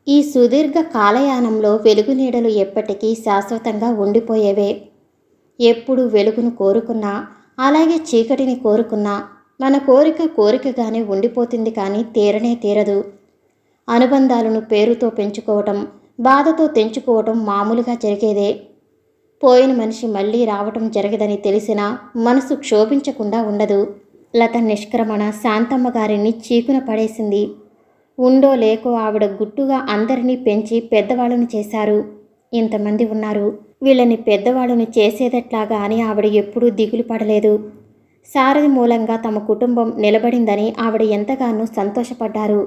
ఈ సుదీర్ఘ కాలయానంలో వెలుగు నీడలు ఎప్పటికీ శాశ్వతంగా ఉండిపోయేవే. ఎప్పుడు వెలుగును కోరుకున్నా, అలాగే చీకటిని కోరుకున్నా మన కోరిక కోరికగానే ఉండిపోతుంది కానీ తీరనే తీరదు. అనుబంధాలను పేరుతో పెంచుకోవటం, బాధతో తెంచుకోవటం మామూలుగా జరిగేదే. పోయిన మనిషి మళ్ళీ రావటం జరగదని తెలిసినా మనసు క్షోభించకుండా ఉండదు. లత నిష్క్రమణ శాంతమ్మ గారిని చీకున పడేసింది. ఉండో లేకో ఆవిడ గుట్టుగా అందరినీ పెంచి పెద్దవాళ్ళను చేశారు. ఇంతమంది ఉన్నారు, వీళ్ళని పెద్దవాళ్ళను చేసేదట్లాగా అని ఆవిడ ఎప్పుడూ దిగులు పడలేదు. సారథి మూలంగా తమ కుటుంబం నిలబడిందని ఆవిడ ఎంతగానో సంతోషపడ్డారు.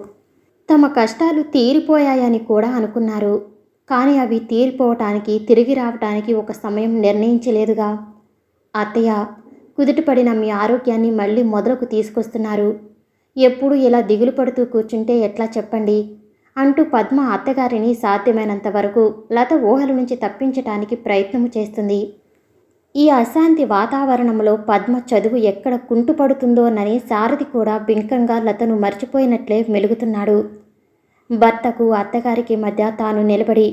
తమ కష్టాలు తీరిపోయాయని కూడా అనుకున్నారు. కానీ అవి తీరిపోవటానికి, తిరిగి రావటానికి ఒక సమయం నిర్ణయించలేదుగా. అత్తయ్య, కుదుటపడిన మీ ఆరోగ్యాన్ని మళ్ళీ మొదలకు తీసుకొస్తున్నారు. ఎప్పుడు ఇలా దిగులు పడుతూ కూర్చుంటే ఎట్లా చెప్పండి అంటూ పద్మ అత్తగారిని సాధ్యమైనంత వరకు లత ఊహల నుంచి తప్పించటానికి ప్రయత్నము చేస్తుంది. ఈ అశాంతి వాతావరణంలో పద్మ చదువు ఎక్కడ కుంటుపడుతుందోనని సారథి కూడా బింకంగా లతను మర్చిపోయినట్లే మెలుగుతున్నాడు. భర్తకు అత్తగారికి మధ్య తాను నిలబడి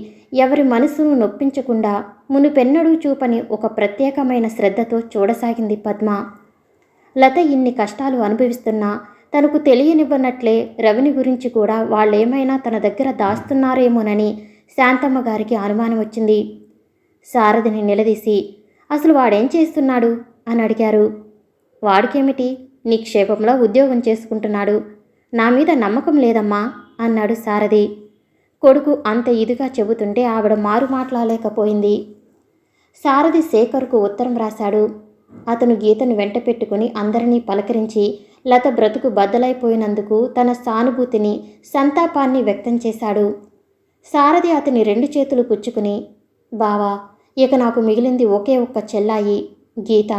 ఎవరి మనసును నొప్పించకుండా మునుపెన్నడూ చూపని ఒక ప్రత్యేకమైన శ్రద్ధతో చూడసాగింది పద్మ. లత ఇన్ని కష్టాలు అనుభవిస్తున్నా తనకు తెలియనివ్వనట్లే రవిని గురించి కూడా వాళ్ళేమైనా తన దగ్గర దాస్తున్నారేమోనని శాంతమ్మ గారికి అనుమానం వచ్చింది. సారథిని నిలదీసి, అసలు వాడేం చేస్తున్నాడు అని అడిగారు. వాడికేమిటి, నిక్షేపంలో ఉద్యోగం చేసుకుంటున్నాడు. నా మీద నమ్మకం లేదమ్మా అన్నాడు సారథి. కొడుకు అంత ఇదిగా చెబుతుంటే ఆవిడ మారు మాట్లాడలేకపోయింది. సారథి శేఖర్కు ఉత్తరం రాశాడు. అతను గీతను వెంట పెట్టుకుని అందరినీ పలకరించి లత బ్రతుకు బద్దలైపోయినందుకు తన సానుభూతిని, సంతాపాన్ని వ్యక్తం చేశాడు. సారథి అతని 2 చేతులు పుచ్చుకుని, బావా, ఇక నాకు మిగిలింది ఒకే ఒక్క చెల్లాయి, గీత.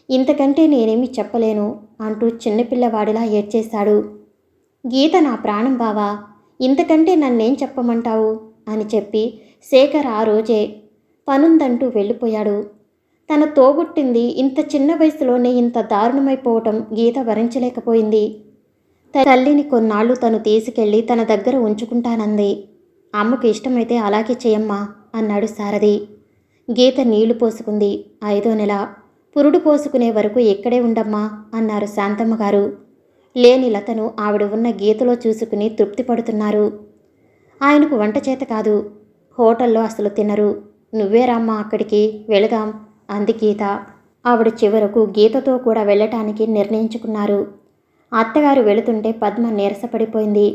ఇంతకంటే నేనేమీ చెప్పలేను అంటూ చిన్నపిల్లవాడిలా ఏడ్చేశాడు. గీత నా ప్రాణం బావా, ఇంతకంటే నన్నేం చెప్పమంటావు అని చెప్పి శేఖర్ ఆ రోజే పనుందంటూ వెళ్ళిపోయాడు. తన తోబుట్టింది ఇంత చిన్న వయసులోనే ఇంత దారుణమైపోవటం గీత భరించలేకపోయింది. తల్లిని కొన్నాళ్ళు తను తీసుకెళ్ళి తన దగ్గర ఉంచుకుంటానంది. అమ్మకు ఇష్టమైతే అలాగే చేయమ్మా అన్నాడు సారథి. గీత నీళ్లు పోసుకుంది. 5వ నెల. పురుడు పోసుకునే వరకు ఇక్కడే ఉండమ్మా అన్నారు శాంతమ్మ గారు. లేని లతను ఆవిడ ఉన్న గీతలో చూసుకుని తృప్తి పడుతున్నారు. ఆయనకు వంట చేత కాదు, హోటల్లో అసలు తినరు. నువ్వే రామ్మా అక్కడికి, వెళదాం అంది గీత. ఆవిడ చివరకు గీతతో కూడా వెళ్ళటానికి నిర్ణయించుకున్నారు. అత్తగారు వెళుతుంటే పద్మ నీరసపడిపోయింది.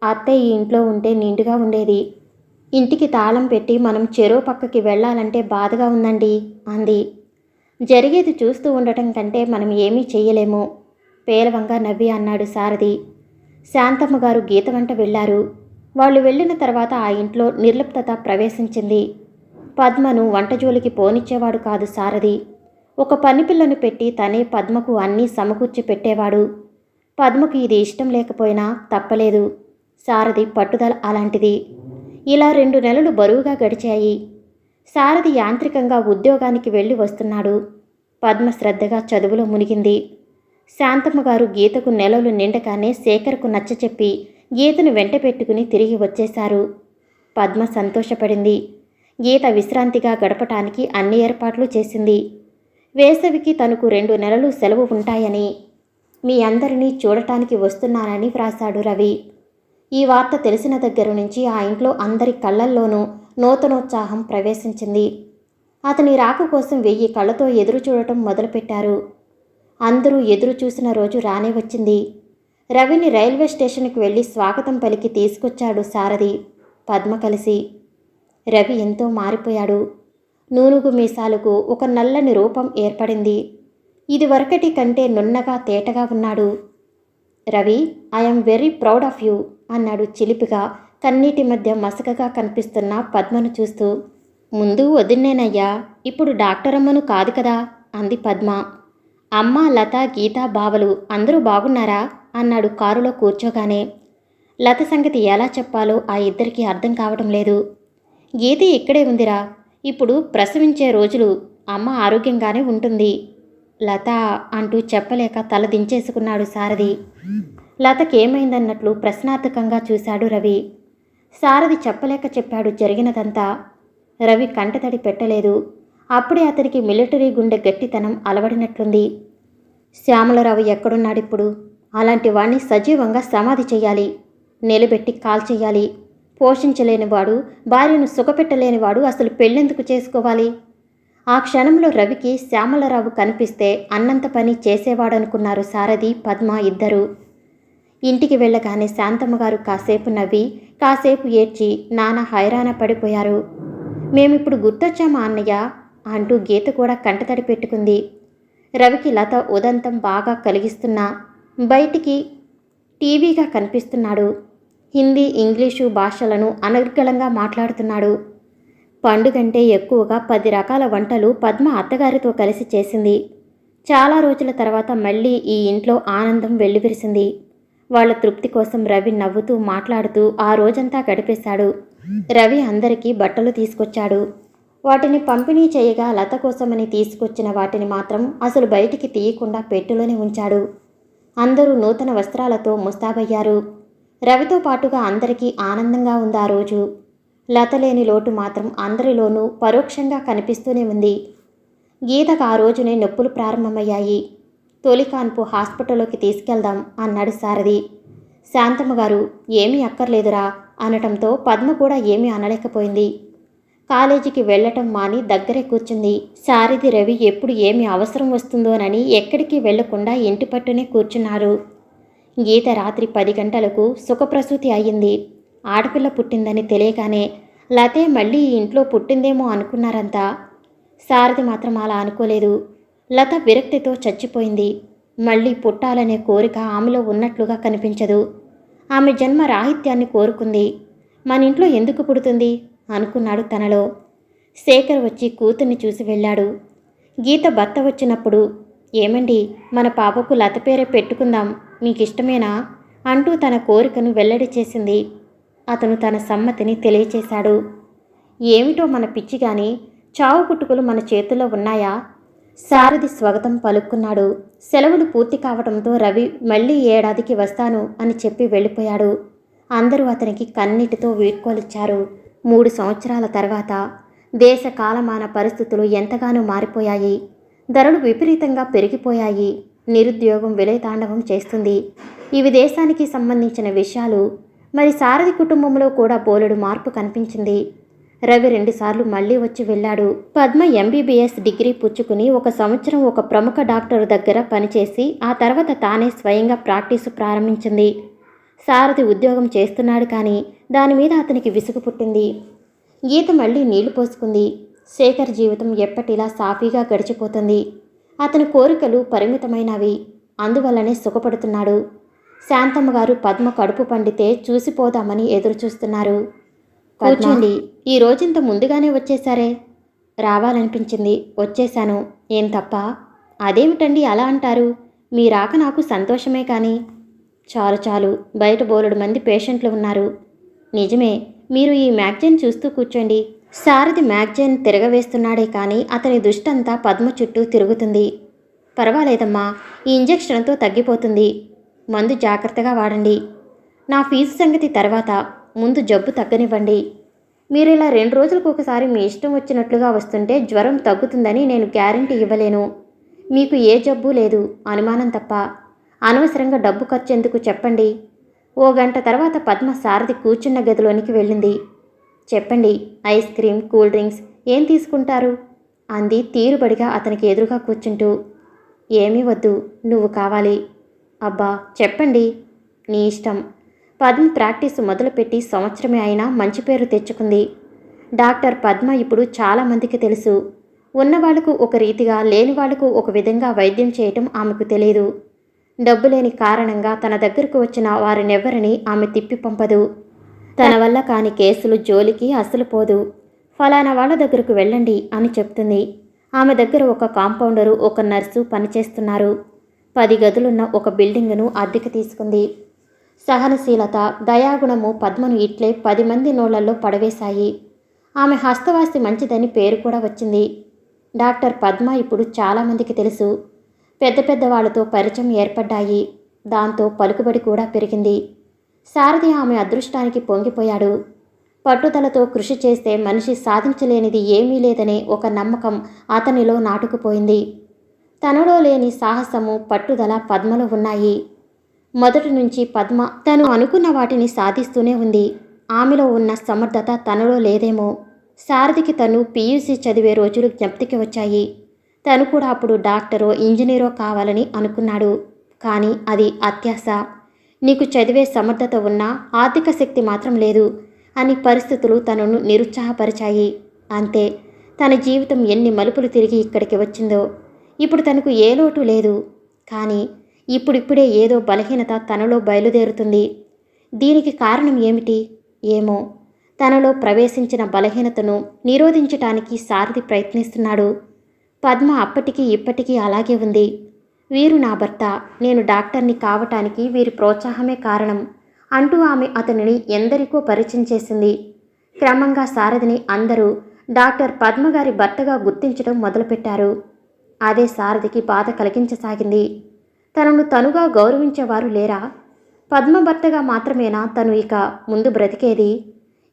అత్తయ్య ఈ ఇంట్లో ఉంటే నిండుగా ఉండేది. ఇంటికి తాళం పెట్టి మనం చెరో పక్కకి వెళ్ళాలంటే బాధగా ఉందండి అంది. జరిగేది చూస్తూ ఉండటం కంటే మనం ఏమీ చెయ్యలేము పేలవంగా నవ్వి అన్నాడు సారథి. శాంతమ్మ గారు గీత వెంట వెళ్ళారు. వాళ్ళు వెళ్ళిన తర్వాత ఆ ఇంట్లో నిర్లిప్తత ప్రవేశించింది. పద్మను వంటజోలికి పోనిచ్చేవాడు కాదు సారథి. ఒక పనిపిల్లను పెట్టి తనే పద్మకు అన్నీ సమకూర్చి పెట్టేవాడు. పద్మకు ఇది ఇష్టం లేకపోయినా తప్పలేదు. సారథి పట్టుదల అలాంటిది. ఇలా 2 నెలలు బరువుగా గడిచాయి. సారథి యాంత్రికంగా ఉద్యోగానికి వెళ్ళి వస్తున్నాడు. పద్మ శ్రద్ధగా చదువులో మునిగింది. శాంతమ్మ గారు గీతకు నెలలు నిండగానే శేఖర్కు నచ్చచెప్పి గీతను వెంట పెట్టుకుని తిరిగి వచ్చేశారు. పద్మ సంతోషపడింది. గీత విశ్రాంతిగా గడపటానికి అన్ని ఏర్పాట్లు చేసింది. వేసవికి తనకు 2 నెలలు సెలవు ఉంటాయని, మీ అందరినీ చూడటానికి వస్తున్నానని వ్రాశాడు రవి. ఈ వార్త తెలిసిన దగ్గర నుంచి ఆ ఇంట్లో అందరి కళ్ళల్లోనూ నూతనోత్సాహం ప్రవేశించింది. అతని రాక కోసం 1000 కళ్ళతో ఎదురు చూడటం మొదలుపెట్టారు. అందరూ ఎదురు చూసిన రోజు రానే వచ్చింది. రవిని రైల్వే స్టేషన్కి వెళ్ళి స్వాగతం పలికి తీసుకొచ్చాడు సారథి, పద్మ కలిసి. రవి ఎంతో మారిపోయాడు. నూనుగు మీసాలకు ఒక నల్లని రూపం ఏర్పడింది. ఇదివరకటి కంటే నున్నగా తేటగా ఉన్నాడు. Ravi, I'm very proud of you అన్నాడు చిలిపిగా కన్నీటి మధ్య మసకగా కనిపిస్తున్న పద్మను చూస్తూ. ముందు వదిన్నేనయ్యా, ఇప్పుడు డాక్టరమ్మను కాదు కదా అంది పద్మ. అమ్మ, లత, గీత, బావలు అందరూ బాగున్నారా అన్నాడు కారులో కూర్చోగానే. లత సంగతి ఎలా చెప్పాలో ఆ ఇద్దరికీ అర్థం కావటం లేదు. గీత ఇక్కడే ఉందిరా, ఇప్పుడు ప్రసవించే రోజులు, అమ్మ ఆరోగ్యంగానే ఉంటుంది. లత అంటూ చెప్పలేక తల దించేసుకున్నాడు సారథి. లతకేమైందన్నట్లు ప్రశ్నార్థకంగా చూశాడు రవి. సారథి చెప్పలేక చెప్పాడు జరిగినదంతా. రవి కంటతడి పెట్టలేదు. అప్పుడే అతనికి మిలిటరీ గుండె గట్టితనం అలవడినట్లుంది. శ్యామలరావు ఎక్కడున్నాడిప్పుడు? అలాంటి వాణ్ణి సజీవంగా సమాధి చెయ్యాలి. నిలబెట్టి కాల్చెయ్యాలి. పోషించలేనివాడు, భార్యను సుఖపెట్టలేనివాడు అసలు పెళ్ళెందుకు చేసుకోవాలి? ఆ క్షణంలో రవికి శ్యామలరావు కనిపిస్తే అన్నంత పని చేసేవాడనుకున్నారు సారథి, పద్మ ఇద్దరూ. ఇంటికి వెళ్ళగానే శాంతమ్మగారు కాసేపు నవ్వి, కాసేపు ఏడ్చి నానా హైరాణ పడిపోయారు. మేమిప్పుడు గుర్తొచ్చామా అన్నయ్య అంటూ గీత కూడా కంటతడి పెట్టుకుంది. రవికి లత ఉదంతం బాగా కలిగిస్తున్నా బయటికి టీవీగా కనిపిస్తున్నాడు. హిందీ, ఇంగ్లీషు భాషలను అనర్గళంగా మాట్లాడుతున్నాడు. పండుగంటే ఎక్కువగా 10 రకాల వంటలు పద్మ అత్తగారితో కలిసి చేసింది. చాలా రోజుల తర్వాత మళ్ళీ ఈ ఇంట్లో ఆనందం వెల్లివిరిసింది. వాళ్ళ తృప్తి కోసం రవి నవ్వుతూ మాట్లాడుతూ ఆ రోజంతా గడిపేశాడు. రవి అందరికీ బట్టలు తీసుకొచ్చాడు. వాటిని పంపిణీ చేయగా లత కోసమని తీసుకొచ్చిన వాటిని మాత్రం అసలు బయటికి తీయకుండా పెట్టెలోనే ఉంచాడు. అందరూ నూతన వస్త్రాలతో ముస్తాబయ్యారు. రవితో పాటుగా అందరికీ ఆనందంగా ఉంది ఆ రోజు. లత లేని లోటు మాత్రం అందరిలోనూ పరోక్షంగా కనిపిస్తూనే ఉంది. గీతకు ఆ రోజునే నొప్పులు ప్రారంభమయ్యాయి. తొలి కాన్పు హాస్పిటల్లోకి తీసుకెళ్దాం అన్నాడు సారథి. శాంతమ్మగారు ఏమీ అక్కర్లేదురా అనటంతో పద్మ కూడా ఏమీ అనలేకపోయింది. కాలేజీకి వెళ్లటం మాని దగ్గరే కూర్చుంది. సారథి, రవి ఎప్పుడు ఏమి అవసరం వస్తుందోనని ఎక్కడికి వెళ్లకుండా ఇంటి పట్టునే కూర్చున్నారు. గీత రాత్రి 10 గంటలకు సుఖప్రసూతి అయ్యింది. ఆడపిల్ల పుట్టిందని తెలియగానే లతే మళ్ళీ ఈ ఇంట్లో పుట్టిందేమో అనుకున్నారంతా. సారథి మాత్రం అలా అనుకోలేదు. లత విరక్తితో చచ్చిపోయింది. మళ్ళీ పుట్టాలనే కోరిక ఆమెలో ఉన్నట్లుగా కనిపించదు. ఆమె జన్మ రాహిత్యాన్ని కోరుకుంది. మన ఇంట్లో ఎందుకు పుడుతుంది అనుకున్నాడు తనలో. శేఖర్ వచ్చి కూతుర్ని చూసి వెళ్ళాడు. గీత భర్త వచ్చినప్పుడు, ఏమండి మన పాపకు లత పేరే పెట్టుకుందాం, మీకిష్టమేనా అంటూ తన కోరికను వెల్లడి చేసింది. అతను తన సమ్మతిని తెలియచేశాడు. ఏమిటో మన పిచ్చి గాని, చావు పుట్టుకలు మన చేతుల్లో ఉన్నాయా? సారథి స్వాగతం పలుక్కున్నాడు. సెలవులు పూర్తి కావడంతో రవి మళ్ళీ ఏడాదికి వస్తాను అని చెప్పి వెళ్ళిపోయాడు. అందరూ అతనికి కన్నీటితో వీడ్కోలిచ్చారు. 3 సంవత్సరాల తర్వాత దేశ కాలమాన పరిస్థితులు ఎంతగానో మారిపోయాయి. ధరలు విపరీతంగా పెరిగిపోయాయి. నిరుద్యోగం విలయతాండవం చేస్తుంది. ఇవి దేశానికి సంబంధించిన విషయాలు. మరి సారథి కుటుంబంలో కూడా బోలెడు మార్పు కనిపించింది. రవి 2 సార్లు మళ్ళీ వచ్చి వెళ్ళాడు. పద్మ ఎంబీబీఎస్ డిగ్రీ పుచ్చుకుని 1 సంవత్సరం ఒక ప్రముఖ డాక్టర్ దగ్గర పనిచేసి ఆ తర్వాత తానే స్వయంగా ప్రాక్టీసు ప్రారంభించింది. సారథి ఉద్యోగం చేస్తున్నాడు కానీ దాని మీద అతనికి విసుగు పుట్టింది. గీత మళ్ళీ నీళ్లు పోసుకుంది. శేఖర్ జీవితం ఎప్పటిలా సాఫీగా గడిచిపోతుంది. అతని కోరికలు పరిమితమైనవి. అందువల్లనే సుఖపడుతున్నాడు. శాంతమ్మగారు పద్మ కడుపు పండితే చూసిపోదామని ఎదురుచూస్తున్నారు. కూర్చోండి, ఈ రోజంత ముందుగానే వచ్చేశారే? రావాలనిపించింది, వచ్చేశాను. ఏం తప్ప? అదేమిటండి అలా అంటారు? మీ రాక నాకు సంతోషమే కానీ. చాలు చాలు, బయట బోలెడు మంది పేషెంట్లు ఉన్నారు. నిజమే, మీరు ఈ మ్యాగజైన్ చూస్తూ కూర్చోండి. సారథి మ్యాగజైన్ తిరగవేస్తున్నాడే కానీ అతని దృష్టంతా పద్మ చుట్టూ తిరుగుతుంది. పర్వాలేదమ్మా, ఈ ఇంజెక్షన్తో తగ్గిపోతుంది. మందు జాగ్రత్తగా వాడండి. నా ఫీజు సంగతి తర్వాత, ముందు జబ్బు తగ్గనివ్వండి. మీరు ఇలా 2 రోజులకు ఒకసారి మీ ఇష్టం వచ్చినట్లుగా వస్తుంటే జ్వరం తగ్గుతుందని నేను గ్యారంటీ ఇవ్వలేను. మీకు ఏ జబ్బు లేదు, అనుమానం తప్ప. అనవసరంగా డబ్బు ఖర్చెందుకు చెప్పండి. 1 గంట తర్వాత పద్మ సారథి కూర్చున్న గదిలోనికి వెళ్ళింది. చెప్పండి, ఐస్ క్రీమ్, కూల్ డ్రింక్స్ ఏం తీసుకుంటారు అంది తీరుబడిగా అతనికి ఎదురుగా కూర్చుంటూ. ఏమీ వద్దు, నువ్వు కావాలి. అబ్బా చెప్పండి, నీ ఇష్టం. పద్మ ప్రాక్టీసు మొదలుపెట్టి సంవత్సరమే అయినా మంచి పేరు తెచ్చుకుంది. డాక్టర్ పద్మ ఇప్పుడు చాలామందికి తెలుసు. ఉన్నవాళ్లకు ఒక రీతిగా, లేని వాళ్లకు ఒక విధంగా వైద్యం చేయటం ఆమెకు తెలియదు. డబ్బు లేని కారణంగా తన దగ్గరకు వచ్చిన వారినెవ్వరినీ ఆమె తిప్పి పంపదు. తన వల్ల కాని కేసులు జోలికి అస్సలు పోదు. ఫలానా వాళ్ళ దగ్గరకు వెళ్ళండి అని చెప్తుంది. ఆమె దగ్గర ఒక కాంపౌండరు, ఒక నర్సు పనిచేస్తున్నారు. 10 గదులున్న ఒక బిల్డింగును అద్దెకు తీసుకుంది. సహనశీలత, దయాగుణము పద్మను ఇట్లే 10 మంది నోళ్లలో పడవేశాయి. ఆమె హస్తవాసి మంచిదని పేరు కూడా వచ్చింది. డాక్టర్ పద్మ ఇప్పుడు చాలామందికి తెలుసు. పెద్ద పెద్ద వాళ్లతో పరిచయం ఏర్పడ్డాయి. దాంతో పలుకుబడి కూడా పెరిగింది. సారథి ఆమె అదృష్టానికి పొంగిపోయాడు. పట్టుదలతో కృషి చేస్తే మనిషి సాధించలేనిది ఏమీ లేదనే ఒక నమ్మకం అతనిలో నాటుకుపోయింది. తనలో లేని సాహసము, పట్టుదల పద్మలో ఉన్నాయి. మొదటి నుంచి పద్మ తను అనుకున్న వాటిని సాధిస్తూనే ఉంది. ఆమెలో ఉన్న సమర్థత తనలో లేదేమో. సారథికి తను పీయూసీ చదివే రోజులు జ్ఞప్తికి వచ్చాయి. తను కూడా అప్పుడు డాక్టరో ఇంజనీరో కావాలని అనుకున్నాడు. కానీ అది అత్యాశ. నీకు చదివే సమర్థత ఉన్నా ఆర్థిక శక్తి మాత్రం లేదు అని పరిస్థితులు తనను నిరుత్సాహపరిచాయి. అంతే. తన జీవితం ఎన్ని మలుపులు తిరిగి ఇక్కడికి వచ్చిందో. ఇప్పుడు తనకు ఏ లోటు లేదు. కానీ ఇప్పుడిప్పుడే ఏదో బలహీనత తనలో బయలుదేరుతుంది. దీనికి కారణం ఏమిటి? ఏమో. తనలో ప్రవేశించిన బలహీనతను నిరోధించటానికి సారథి ప్రయత్నిస్తున్నాడు. పద్మ అప్పటికీ ఇప్పటికీ అలాగే ఉంది. వీరు నా భర్త, నేను డాక్టర్ని కావటానికి వీరి ప్రోత్సాహమే కారణం అంటూ ఆమె అతనిని ఎందరికో పరిచయం చేసింది. క్రమంగా సారథిని అందరూ డాక్టర్ పద్మగారి భర్తగా గుర్తించడం మొదలుపెట్టారు. అదే సారథికి బాధ కలిగించసాగింది. తనను తనుగా గౌరవించేవారు లేరా? పద్మ భర్తగా మాత్రమేనా తను ఇక ముందు బ్రతికేది?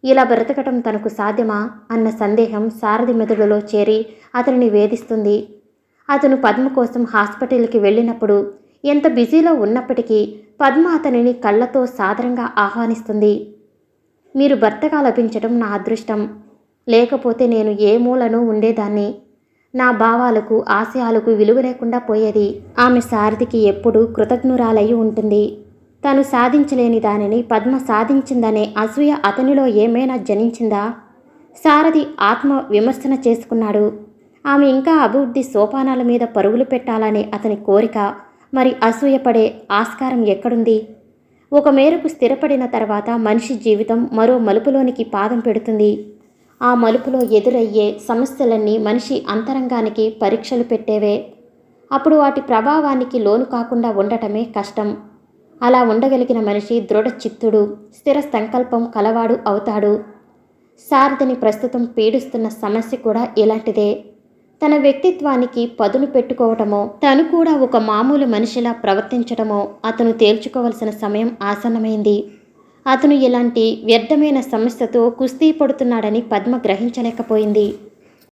ఇలా బ్రతకటం తనకు సాధ్యమా అన్న సందేహం సారథి మెదడులో చేరి అతనిని వేధిస్తుంది. అతను పద్మ కోసం హాస్పిటల్కి వెళ్ళినప్పుడు ఎంత బిజీలో ఉన్నప్పటికీ పద్మ అతనిని కళ్ళతో సాదరంగా ఆహ్వానిస్తుంది. మీరు భర్తగా లభించడం నా అదృష్టం. లేకపోతే నేను ఏ మూలను ఉండేదాన్ని. నా భావాలకు, ఆశయాలకు విలువ లేకుండా పోయేది. ఆమె సారథికి ఎప్పుడూ కృతజ్ఞురాలై ఉంటుంది. తను సాధించలేని దానిని పద్మ సాధించిందనే అసూయ అతనిలో ఏమైనా జనించిందా? సారథి ఆత్మ విమర్శన చేసుకున్నాడు. ఆమె ఇంకా అభివృద్ధి సోపానాల మీద పరుగులు పెట్టాలనే అతని కోరిక. మరి అసూయపడే ఆస్కారం ఎక్కడుంది? ఒక మేరకు స్థిరపడిన తర్వాత మనిషి జీవితం మరో మలుపులోనికి పాదం పెడుతుంది. ఆ మలుపులో ఎదురయ్యే సమస్యలన్నీ మనిషి అంతరంగానికి పరీక్షలు పెట్టేవే. అప్పుడు వాటి ప్రభావానికి లోను కాకుండా ఉండటమే కష్టం. అలా ఉండగలిగిన మనిషి దృఢ చిత్తుడు, స్థిర సంకల్పం కలవాడు అవుతాడు. సారథిని ప్రస్తుతం పీడిస్తున్న సమస్య కూడా ఇలాంటిదే. తన వ్యక్తిత్వానికి పదును పెట్టుకోవటమో, తను కూడా ఒక మామూలు మనిషిలా ప్రవర్తించటమో అతను తేల్చుకోవలసిన సమయం ఆసన్నమైంది. అతను ఇలాంటి వ్యర్థమైన సమస్యతో కుస్తీ పడుతున్నాడని పద్మ గ్రహించలేకపోయింది.